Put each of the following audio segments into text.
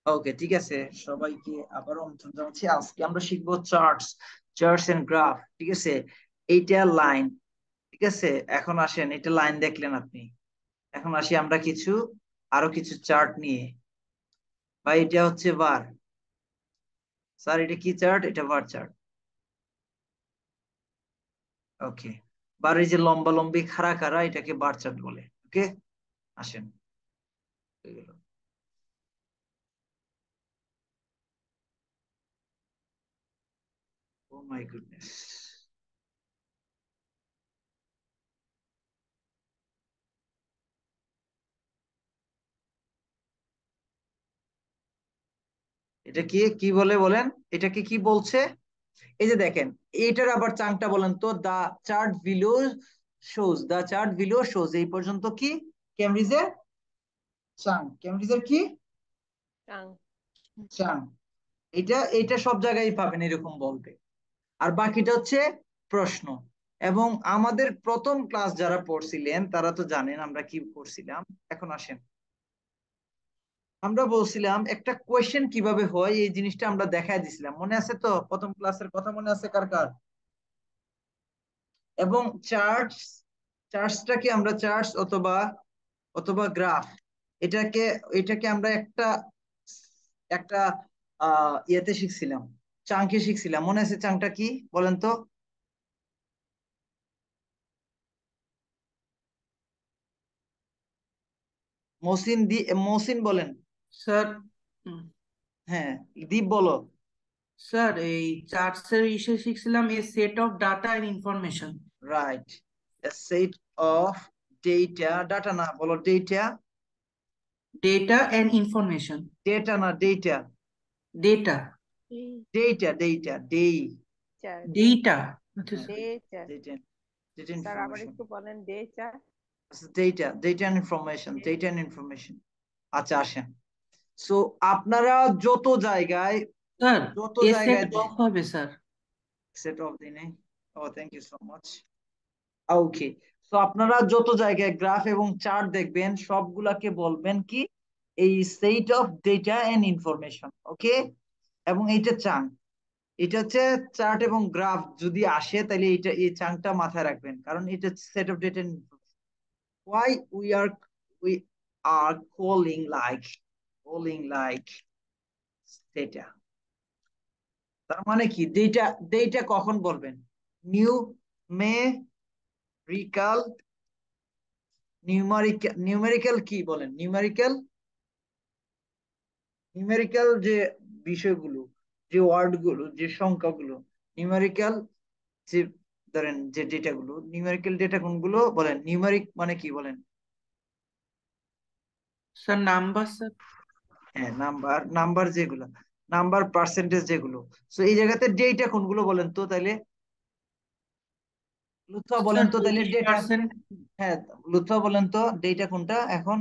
ওকে, ঠিক আছে। সবাইকে আবার আমন্ত্রণ জানাচ্ছি। আজকে আমরা শিখবো চার্টস এন্ড গ্রাফ। ঠিক আছে, এইটা লাইন। ঠিক আছে, এখন আসেন, এটা লাইন দেখলেন আপনি। এখন আসি আমরা আরো কিছু চার্ট নিয়ে। বা এটা হচ্ছে বার। স্যার এটা কি চার্ট? এটা বার চার্ট। ওকে, বার এই যে লম্বা লম্বি খাড়া খাড়া, এটাকে বার চার্ট বলে। ওকে, আসেন। হয়ে গেল। ও মাই গুডনেস। এটা কি কি বলে বলেন? এটাকে কি বলছে? এই যে দেখেন, এটার আবার চাংটা বলেন তো। দা চার্ট বিলো শোজ এই পর্যন্ত কি ক্যামব্রিজের চাং? ক্যামব্রিজের কি টাং। চাং? এটা সব জায়গায় পাবেন এরকম বলবে। আর বাকিটা হচ্ছে প্রশ্ন। এবং আমাদের প্রথম ক্লাস যারা পড়ছিলেন তারা তো জানেন আমরা কি করছিলাম। এখন আসেন, আমরা বলছিলাম একটা কোয়েশ্চেন কিভাবে হয় এই জিনিসটা আমরা দেখাই দিছিলাম, মনে আছে তো? প্রথম ক্লাসের কথা মনে আছে কার কার? এবং চার্টসটাকে আমরা চার্টস অথবা অথবা গ্রাফ, এটাকে এটাকে আমরা একটা একটা ইয়েতে শিখছিলাম, চাংকে শিখছিলাম। মনে আছে চাংটা কি বলেন তো? মহসিন বলেন। স্যার হ্যাঁ, দীপ বলো। স্যার এই চার্টসের বিষয়ে শিখছিলাম a set of data and information. Right, set of data. Data না, বলো data. Data and information. Data না, ডেটা। ডেটা। ডেটা ডেটা ডেই। চার ডেটা। আচ্ছা ডে স্যার। চার। ডেটা, ডেটা স্যার আবার ইনফরমেশন। একটু বলেন, ডে চার। Data and information. আচ্ছা, আসেন। সো আপনারা যত জায়গায় স্যার যত এ সেট জায়গায় অফ হবে স্যার। সেট অফ দিনে। ও, থ্যাংক ইউ সো মাচ। ওকে, তো আপনারা যত জায়গায় গ্রাফ এবং চার্ট দেখবেন সবগুলাকে বলবেন কি? এই set of data and information. Okay, এবং এইটা চাং, এটা হচ্ছে চার্ট এবং গ্রাফ যদি আসে তাহলে এই চাংটা মাথায় রাখবেন, কারণ এটা set of data and information. why we are calling like data. তার মানে কি? ডেটা ডেটা কখন বলবেন? নিউ মেরিক্যাল নিউমেরিক্যাল কি বলেন? নিউমেরিক্যাল যে বিষয়গুলো, যে ওয়ার্ড গুলো, যে সংখ্যাগুলো, নিউমেরিক্যাল যে, ধরেন যে ডেটা গুলো, নিউমেরিক্যাল ডেটা কোনগুলো বলেন? নিউমেরিক মানে কি বলেন? Sir number sir. হ্যাঁ, নাম্বার। নাম্বার যেগুলো, নাম্বার পার্সেন্টেজ যেগুলো। তো এই জায়গাতে ডেটা কোনগুলো বলেন তো তাইলে? লুৎফা বলেন স্যার তো তাইলে ডেটা। 25%। হ্যাঁ, লুৎফা বলেন তো ডেটা কোনটা এখন?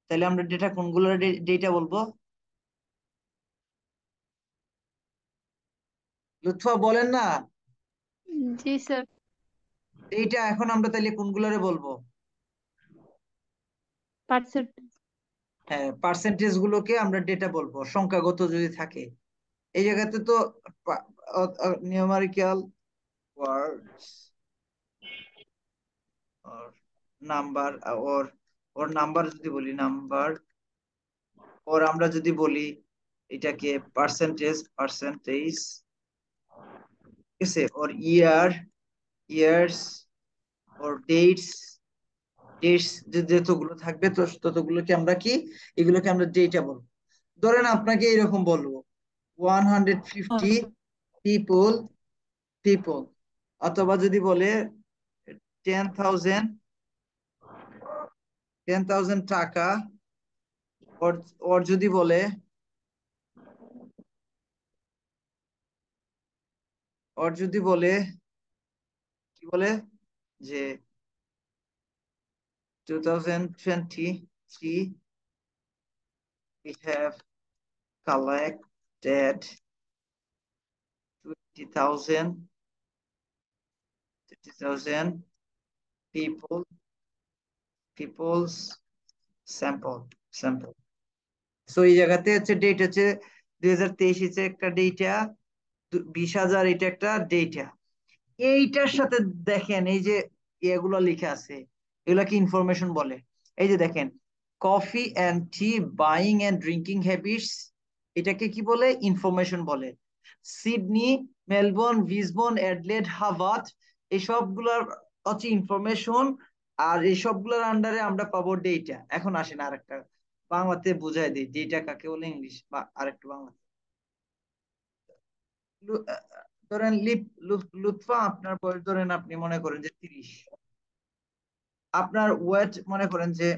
তাহলে আমরা ডেটা কোনগুলো ডেটা বলবো? লুৎফা বলেন না। জি স্যার। ডেটা এখন আমরা তাহলে কোনগুলোরে বলবো? পার্সেন্ট। হ্যাঁ, পার্সেন্টেজ গুলোকে আমরা ডেটা বলবো, সংখ্যাগত যদি থাকে। এই জায়গাতে তো numerical words or number, or or number যদি বলি নাম্বার, ওর আমরা যদি বলি এটাকে পার্সেন্টেজ, ঠিক আছে? ওর ইয়ার্স, ওর ডেটস যতগুলো থাকবে তো ততগুলোকে আমরা কি, এগুলোকে আমরা ডেটা বলবো। ধরেন আপনাকে এরকম বলবো 150 পিপল পিপল, অথবা যদি বলে 10,000 টাকা। ওর ওর যদি বলে, কি বলে যে 2023 we have collected 20,000 people's sample. So এই জায়গাতে হচ্ছে ডেট হচ্ছে 2023 হচ্ছে একটা ডেটা, 20,000 এটা একটা ডেটা। এইটার সাথে দেখেন এই যে এগুলো লিখে আছে, এগুলা কি ইনফরমেশন বলে? এই যে দেখেন, coffee and tea buying and drinking habits, এটাকে কি বলে? ইনফরমেশন বলে। Sydney, Melbourne, Brisbane, Adelaide, Harvard, এই সবগুলার হচ্ছে ইনফরমেশন। আর এই সবগুলোর আন্ডারে আমরা পাবো ডেটা। এখন আসেন আরেকটা বাংলাতে বুঝাই দিই, ডেটা কাকে বলে ইংলিশ বা আরেকটু বাংলা। ধরেন লুৎফা, আপনার বয়স ধরেন আপনি মনে করেন যে 30, আপনার ওয়েট মনে করেন যে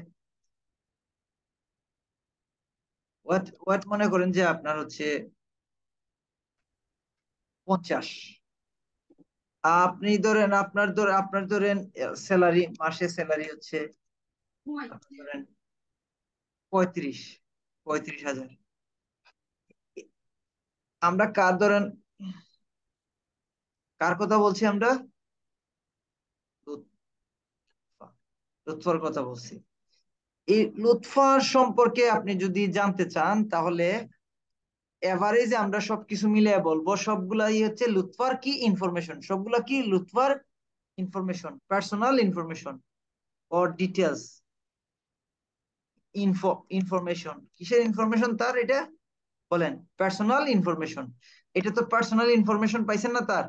ওয়েট মনে করেন যে আপনার হচ্ছে 50। আপনি ধরেন আপনার ধরেন স্যালারি, মাসে স্যালারি হচ্ছে আপনার ধরেন 35,000। আমরা কার ধরেন, কার কথা বলছি আমরা? লুৎফা, লুৎফার কথা বলছি। এই লুৎফার সম্পর্কে আপনি যদি জানতে চান তাহলে এভারেজে আমরা সবকিছু মিলিয়ে বলবো সবগুলাই হচ্ছে লুৎফার কি ইনফরমেশন, সবগুলা কি Lutfar information, personal information or details. Information কিসের ইনফরমেশন তার? এটা বলেন পার্সোনাল ইনফরমেশন। এটা তো পার্সোনাল ইনফরমেশন পাইছেন না তার?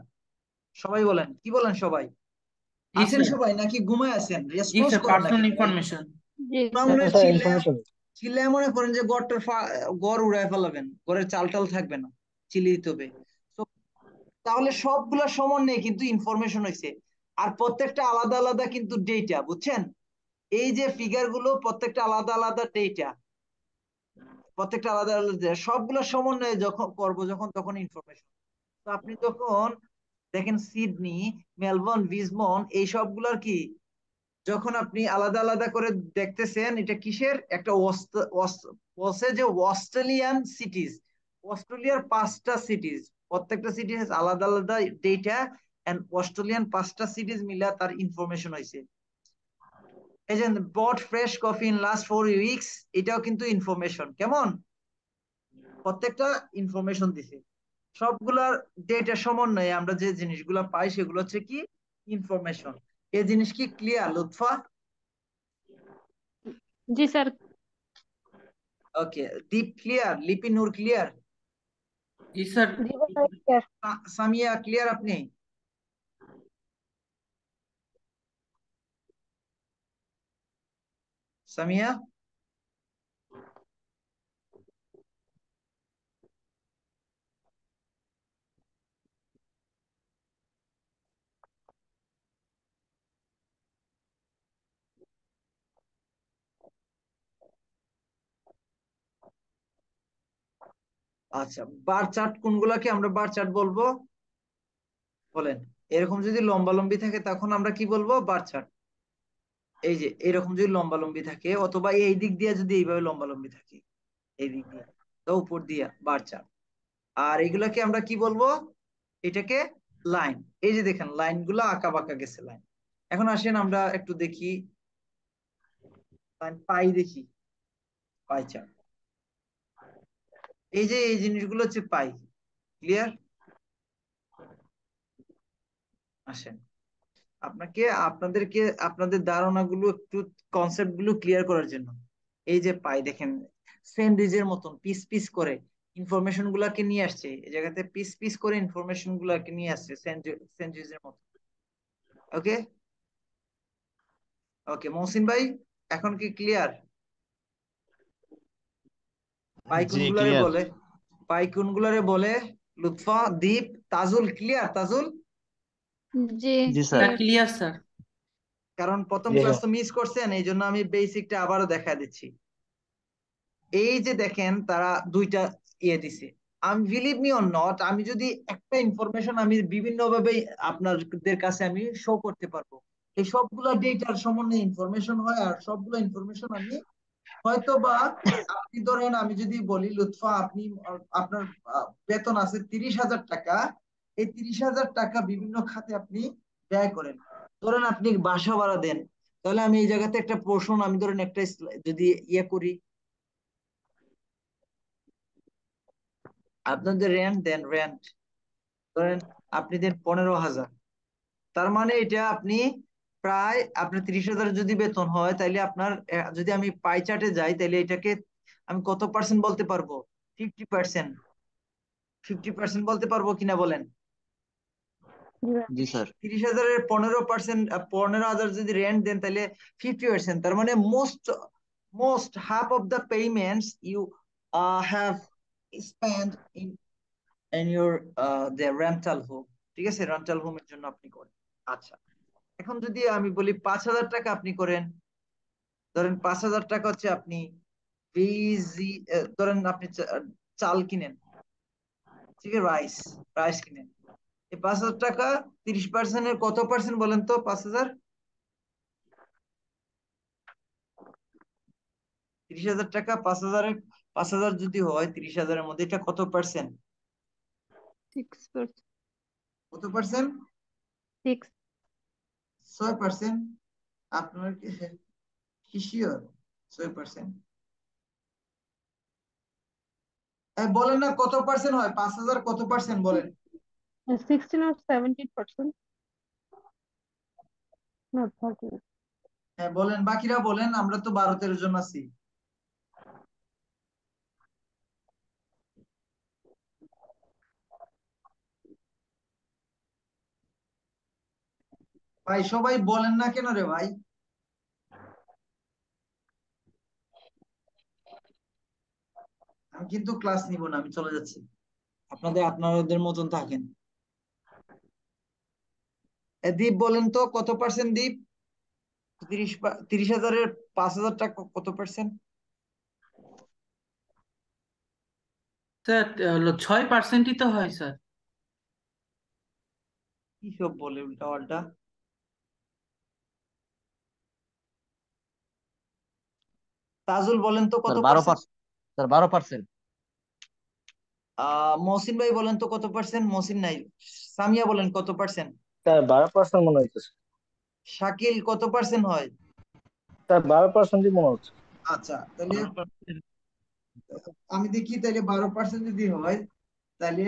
সবাই বলেন, কি বলেন সবাই? জি আছেন স্যার। সবাই নাকি ঘুমায় আছেন? জি রেসপন্স স্যার, করেন নাকি পার্সোনাল ভাই? ইনফরমেশন। জি স্যার। আমরা স্যার চিল্লা ইনফরমেশন। চিল্লায় মনে করেন যে গড় উড়ায় ফেলাবেন, ঘরের চাল টাল থাকবে না, চিল্লি দিতে হবে। তো তাহলে সবগুলা সমান নেই কিন্তু ইনফরমেশন হয়েছে। আর প্রত্যেকটা আলাদা আলাদা কিন্তু ডেটা, বুঝছেন? এই যে ফিগার গুলো প্রত্যেকটা আলাদা আলাদা ডেটা, প্রত্যেকটা আলাদা আলাদা data, সবগুলা সমন্বয়ে যখন করবো যখন তখন ইনফরমেশন। তো আপনি যখন দেখেন সিডনি, মেলবোর্ন, ভিসবন, এই সবগুলার কি যখন আপনি আলাদা আলাদা করে দেখতেছেন, এটা কিসের একটা বলছে যে অস্ট্রেলিয়ান সিটিজ, অস্ট্রেলিয়ার 5টা সিটিজ, প্রত্যেকটা সিটিজ আলাদা আলাদা ডেটা, এন্ড অস্ট্রেলিয়ান 5টা সিটিজ মিলা তার ইনফরমেশন হয়েছে। এই যে bought fresh coffee in last 4 weeks, এটাও কিন্তু ইনফরমেশন। কেমন? প্রত্যেকটা ইনফরমেশন দিছে। সবগুলার ডেটা সমন্বয়ে আমরা যে জিনিসগুলো পাই সেগুলো হচ্ছে কি ইনফরমেশন। এই জিনিস কি ক্লিয়ার লুৎফা? জি স্যার। ওকে, দীপ ক্লিয়ার, লিপি নূর ক্লিয়ার, জি স্যার। জি স্যার। সামিয়া ক্লিয়ার আপনি? সামিয়া, আচ্ছা বার চার্ট কোনগুলাকে আমরা বার চার্ট বলবো বলেন? এরকম যদি লম্বালম্বি থাকে তখন আমরা কি বলবো? Bar chart. এই যে এরকম যদি লম্বালম্বি থাকে, অথবা এই দিক দিয়ে যদি এইভাবে লম্বালম্বি থাকে, এই দিক দিয়ে, তো উপর দিয়ে বার চার্ট। আর এগুলাকে আমরা কি বলবো? এটাকে লাইন। এই যে দেখেন লাইন গুলা আঁকা বাঁকা গেছে লাইন। এখন আসেন আমরা একটু দেখি লাইন পাই, দেখি পাই চার্ট। এই যে এই জিনিসগুলো হচ্ছে পাই। ক্লিয়ার? আসেন আপনাদেরকে আপনাদের ধারণাগুলো একটু, কনসেপ্ট গুলো ক্লিয়ার করার জন্য। এই যে পাই দেখেন স্যান্ডউইচের মতন পিস পিস করে ইনফরমেশন গুলাকে নিয়ে আসছে, এই জায়গাতে পিস পিস করে ইনফরমেশন গুলাকে নিয়ে আসছে স্যান্ডউইচের মতন। ওকে, ওকে মহসিন ভাই, এখন কি ক্লিয়ার? পাই জি কোনগুলারে ক্লিয়ার। বলে? পাই কোনগুলারে বলে? লুৎফা, দীপ, তাজুল ক্লিয়ার? তাজুল, জি জি স্যার। হ্যাঁ ক্লিয়ার। Clear sir. কারণ প্রথম জি ক্লাস স্যার। তো মিস করছেন, এই জন্য আমি বেসিকটা আবারও দেখা দিচ্ছি। এই যে দেখেন তারা দুইটা ইয়ে দিছে। আমি বিলিভ মি অর নট, আমি যদি একটা ইনফরমেশন আমি বিভিন্ন ভাবে আপনাদের কাছে আমি শো করতে পারবো, এই সবগুলা ডেটার সমন্বয়ে ইনফরমেশন হয়। আর সবগুলো ইনফরমেশন আমি হয়তো বা, আপনি ধরেন আমি যদি বলি লুৎফা আপনি আপনার বেতন আছে 30,000 টাকা, এই 30,000 টাকা বিভিন্ন খাতে আপনি ব্যয় করেন। ধরেন আপনি বাসা ভাড়া দেন, তাহলে আমি এই জায়গাতে একটা পোর্শন আমি ধরেন একটা যদি ইয়ে করি, আপনাদের রেন্ট দেন, রেন্ট ধরেন আপনি দেন 15,000, তার মানে এটা আপনি প্রায় আপনার 30,000 যদি বেতন হয়, তাইলে আপনার যদি আমি পাই চার্টে যাই, তাইলে এটাকে আমি কত পার্সেন্ট বলতে পারবো? 50%। 50% বলতে পারবো কিনা বলেন? জি জি স্যার। 30,000-এর 15%, 15,000 যদি রেন্ট দেন, তাহলে 50%, তার মানে most half of the payments you have spend in your the rental home. ঠিক আছে, রেন্টাল হোমের জন্য আপনি করেন। আচ্ছা, এখন যদি আমি বলি 5,000 টাকা আপনি করেন, ধরেন 5,000 টাকা হচ্ছে আপনি ধরেন আপনি চাল কিনেন, ঠিক আছে, রাইস রাইস কিনেন। এই 5,000 টাকা 30%-এর কত পার্সেন্ট বলেন তো? 5,000, 30,000 টাকা 5,000-এর 5,000 যদি হয় 30,000-এর মধ্যে, এটা কত পার্সেন্ট? 6%। কত পার্সেন্ট? 6। 6%। আপনার কি শিওর 6%? বলেন না কত পার্সেন্ট হয়? 5,000 কত পার্সেন্ট বলেন? 16 or 17%? No, 30. হ্যাঁ বলেন, বাকিরা বলেন, আমরা তো 12-13 জন আছি। ভাই সবাই বলেন না কেন রে ভাই? আমি কিন্তু ক্লাস নিব না, আমি চলে যাচ্ছি। আপনাদের মতন থাকেন। দীপ বলেন তো কত পার্সেন্ট দীপ? 30,000-এর 5,000 টাকা কত পার্সেন্ট? স্যার হলো 6%ই তো হয় স্যার। কি সব বলে উল্টা পাল্টা। তাজুল বলেন তো কত স্যার 12%। পার্সেন্ট? স্যার 12%। মহসিন ভাই বলেন তো কত পার্সেন্ট? মহসিন নাই। সামিয়া বলেন কত পার্সেন্ট? তার 12% মনে হইতেছে। শাকিল কত পার্সেন্ট হয়? তার 12%ই মনে হচ্ছে। আচ্ছা, তাহলে আমি দেখি, তাহলে 12% যদি হয়, তাহলে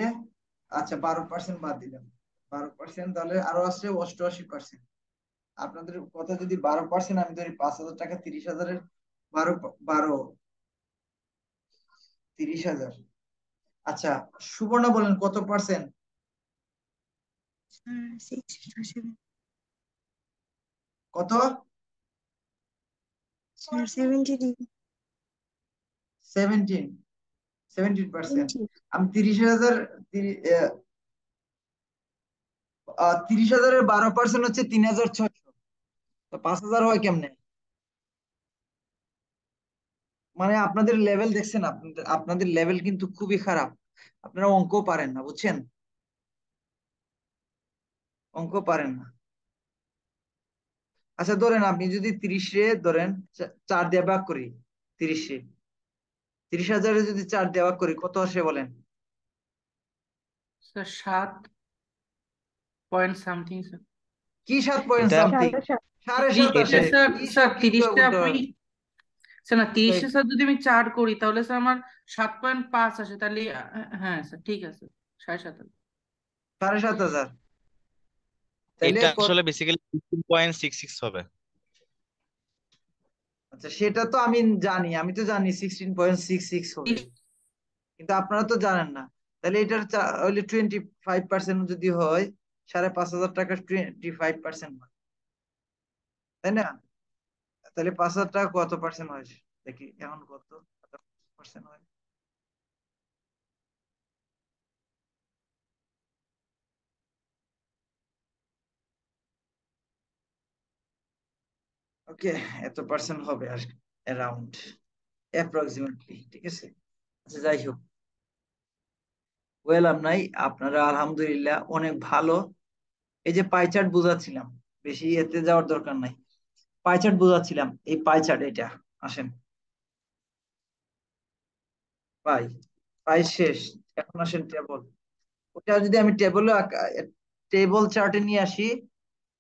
আচ্ছা 12% বাদ দিলাম। 12% তাহলে আরো আছে 88%। আপনাদের কথা যদি 12% আমি ধরি, 5,000 টাকা 30,000-এর 12 30,000। আচ্ছা, সুবর্ণা বলেন কত পার্সেন্ট? কত? 17%। আমি 30,000, 30,000-এর 12% হচ্ছে 3,600। তো 5,000 হয় কেমনে? মানে আপনাদের লেভেল দেখছেন, আপনাদের লেভেল কিন্তু খুবই খারাপ। আপনারা অঙ্ক পারেন না, বুঝছেন? অঙ্ক পারেন না। আচ্ছা ধরেন আপনি যদি 30-এ ধরেন 4 দিয়ে ভাগ করি, 30-এ 30,000-এ যদি 4 দিয়ে ভাগ করি, কত আসে বলেন? Sir 7 point something sir. কি 7 পয়েন্ট এটা সামথিং? 7.5। 7.5 এটা আসে? স্যার কি স্যার সব কি 30টা উল্টো? আমি স্যার না 30 স্যার যদি আমি 4 করি তাহলে স্যার আমার 7.5 আসে, তাহলে হ্যাঁ স্যার ঠিক আছে 7.5। 7,500। তাহলে এটা আসলে বেসিক্যালি 15.66 হবে। আচ্ছা সেটা তো আমি জানি, আমি তো জানি 16.66 হবে, কিন্তু আপনারা তো জানেন না। তাহলে এটার হইলে 25% যদি হয়, 5,500 টাকা 25% হয়, তাই না? তাহলে 5,000 টাকা কত পার্সেন্ট হয় দেখি এখন, কত পার্সেন্ট হয়? ওকে, এত পার্সেন্ট হবে আর অ্যারাউন্ড অ্যাপ্রক্সিমেটলি, ঠিক আছে। আচ্ছা যাই হোক, ওয়েল নাই, আপনারা আলহামদুলিল্লাহ অনেক ভালো। এই যে পাই চার্ট বোঝাচ্ছিলাম, বেশি এতে যাওয়ার দরকার নাই। পাই চার্ট বোঝাচ্ছিলাম, এই পাই চার্ট এটা, আসেন পাই, পাই শেষ। এখন আসেন টেবল। ওটা যদি আমি টেবল চার্টে নিয়ে আসি,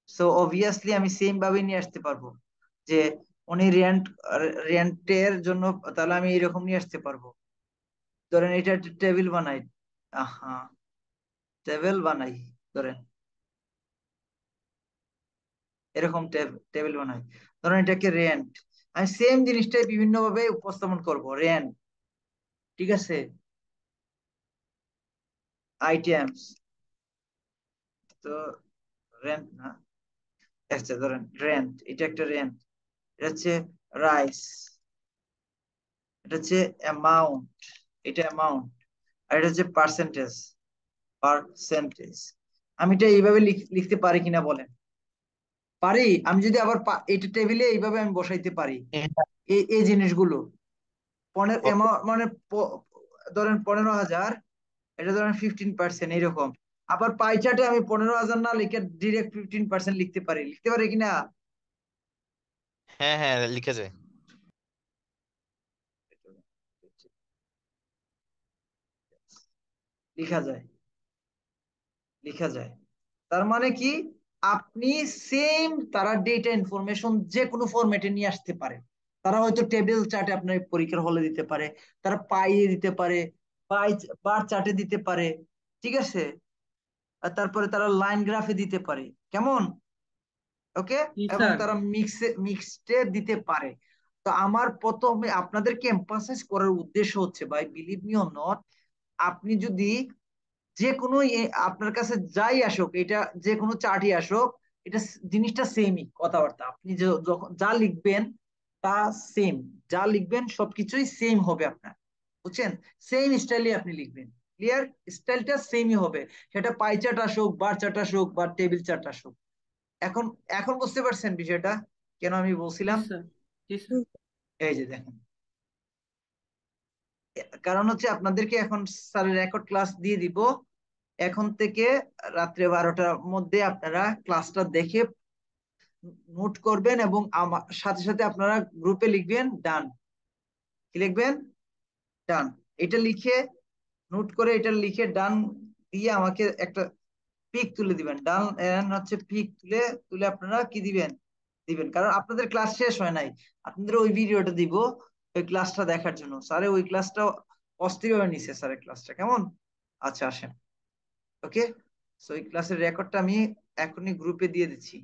সো অবভিয়াসলি আমি সেম ভাবে নিয়ে আসতে পারবো, যে উনি রেন্টের জন্য, তাহলে আমি এরকম নিয়ে আসতে পারবো। ধরেন এটা টেবিল বানাই, আহা, টেবিল বানাই, ধরেন এরকম টেবিল বানাই, ধরেন এটাকে রেন্ট। আমি সেম জিনিসটাই বিভিন্ন ভাবে উপস্থাপন করব, রেন্ট, ঠিক আছে, আইটেমস, তো রেন্ট না, আচ্ছা ধরেন রেন্ট, এটা একটা রেন্ট, এটা হচ্ছে রাইস, এটা হচ্ছে অ্যামাউন্ট, এটা অ্যামাউন্ট, আর এটা হচ্ছে পার্সেন্টেজ, পার্সেন্টেজ। আমি এটা এইভাবে লিখতে পারি কিনা বলেন? পারি। আমি যদি আবার এটা টেবিলে এইভাবে আমি বসাইতে পারি এই এই জিনিসগুলো, 15 মানে ধরেন 15,000, এটা ধরেন 15%, এইরকম। আবার পাই চার্টে আমি 15,000 না লিখে ডিরেক্ট 15% লিখতে পারি কিনা? হ্যাঁ হ্যাঁ লিখে যায়। লিখা যায়, লিখা যায়। তার মানে কি, আপনি সেম তারা ডেটা ইনফরমেশন যে কোনো ফরম্যাটে নিয়ে আসতে পারে। তারা হয়তো টেবিল চার্টে আপনার পরীক্ষার হলে দিতে পারে, তারা পাইয়ে দিতে পারে, পাই বার চার্টে দিতে পারে, ঠিক আছে, আর তারপরে তারা লাইন গ্রাফে দিতে পারে, কেমন, ওকে, জি এবং স্যার। তারা মিক্সডে দিতে পারে। তো আমার প্রথমে আপনাদেরকে এমফাসাইজ করার উদ্দেশ্য হচ্ছে, ভাই বিলিভ মি অর নট, আপনি যদি যে কোনো আপনার কাছে যাই আসুক, এটা যে কোনো চার্টই আসুক, এটা জিনিসটা সেমই কথাবার্তা, আপনি যখন যা লিখবেন তা সেম, যা লিখবেন সবকিছুই সেম হবে আপনার, বুঝছেন, সেম স্টাইলে আপনি লিখবেন, ক্লিয়ার, স্টাইলটা সেমই হবে, সেটা পাই চার্ট আসুক, বার চার্ট আসুক, বা টেবিল চার্ট আসুক। এখন এখন বুঝতে পারছেন বিষয়টা কেন আমি জি বলছিলাম? স্যার। জি স্যার। এই যে দেখেন, কারণ হচ্ছে আপনাদেরকে এখন স্যারের রেকর্ড ক্লাস দিয়ে দিব, এখন থেকে রাত্রে 12টার মধ্যে আপনারা ক্লাসটা দেখে নোট করবেন, এবং আমার সাথে সাথে আপনারা গ্রুপে লিখবেন ডান, কি লিখবেন, ডান, এটা লিখে নোট করে, এটা লিখে ডান দিয়ে আমাকে একটা পিক তুলে দিবেন, ডান হচ্ছে পিক তুলে তুলে আপনারা কি দিবেন, দিবেন, কারণ আপনাদের ক্লাস শেষ হয় নাই, আপনাদের ওই ভিডিওটা দিব ওই ক্লাসটা দেখার জন্য। স্যারে ওই ক্লাসটা অস্থির হয়ে নিছে, স্যারের ক্লাসটা কেমন, আচ্ছা আসেন, ওকে। সো এই ক্লাসের রেকর্ডটা আমি এখনই গ্রুপে দিয়ে দিচ্ছি,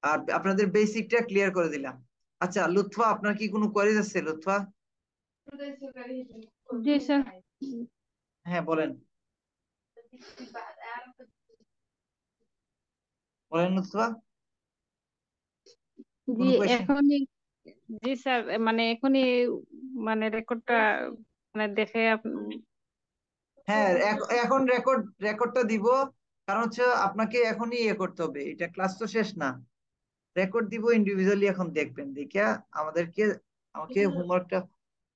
আর আপনাদের বেসিকটা ক্লিয়ার করে দিলাম। আচ্ছা লুৎফা, আপনার কি কোনো কোয়েরিজ আছে লুৎফা? জি স্যার। হ্যাঁ বলেন, বলেন লুৎফা, জি কোনো কোয়েশ্চেন? এখনই, জি স্যার, মানে এখনই, মানে রেকর্ডটা মানে দেখে হ্যাঁ এখন রেকর্ডটা দিব, কারণ হচ্ছে আপনাকে এখনই ইয়ে করতে হবে, এটা ক্লাস তো শেষ না, রেকর্ড দিব, ইন্ডিভিজুয়ালি এখন দেখবেন, দেখে আমাদেরকে আমাকে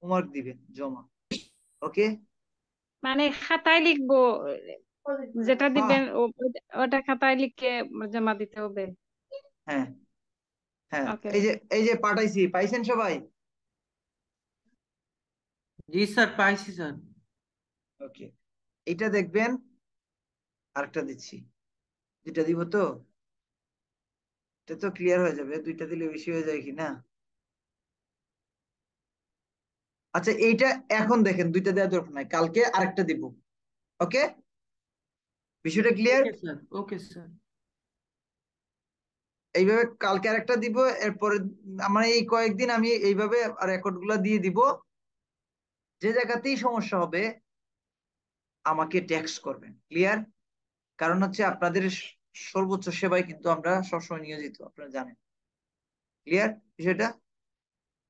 হোমওয়ার্ক দিবেন জমা, ওকে। মানে খাতায় লিখবো, যেটা হ্যাঁ দিবেন ওটা খাতায় লিখে জমা দিতে হবে। হ্যাঁ হ্যাঁ, ওকে। এই যে পাঠাইছি, পাইছেন সবাই? জি স্যার, পাইছি স্যার। ওকে, এটা দেখবেন, আরেকটা দিচ্ছি, দুইটা দিব তো, এটা তো ক্লিয়ার হয়ে যাবে, দুইটা দিলে বেশি হয়ে যায় কি না? আচ্ছা এইটা এখন দেখেন, দুইটা দেওয়ার দরকার নাই, কালকে আরেকটা দিব, ওকে, বিষয়টা clear. Okay sir. Okay sir. এইভাবে কালকে আরেকটা দিব, এরপরে আমার এই কয়েকদিন আমি এইভাবে রেকর্ড গুলা দিয়ে দিব, যে জায়গাতেই সমস্যা হবে আমাকে টেক্সট করবেন, ক্লিয়ার, কারণ হচ্ছে আপনাদের সর্বোচ্চ সেবায় কিন্তু আমরা সবসময় নিয়োজিত, আপনারা জানেন, ক্লিয়ার বিষয়টা।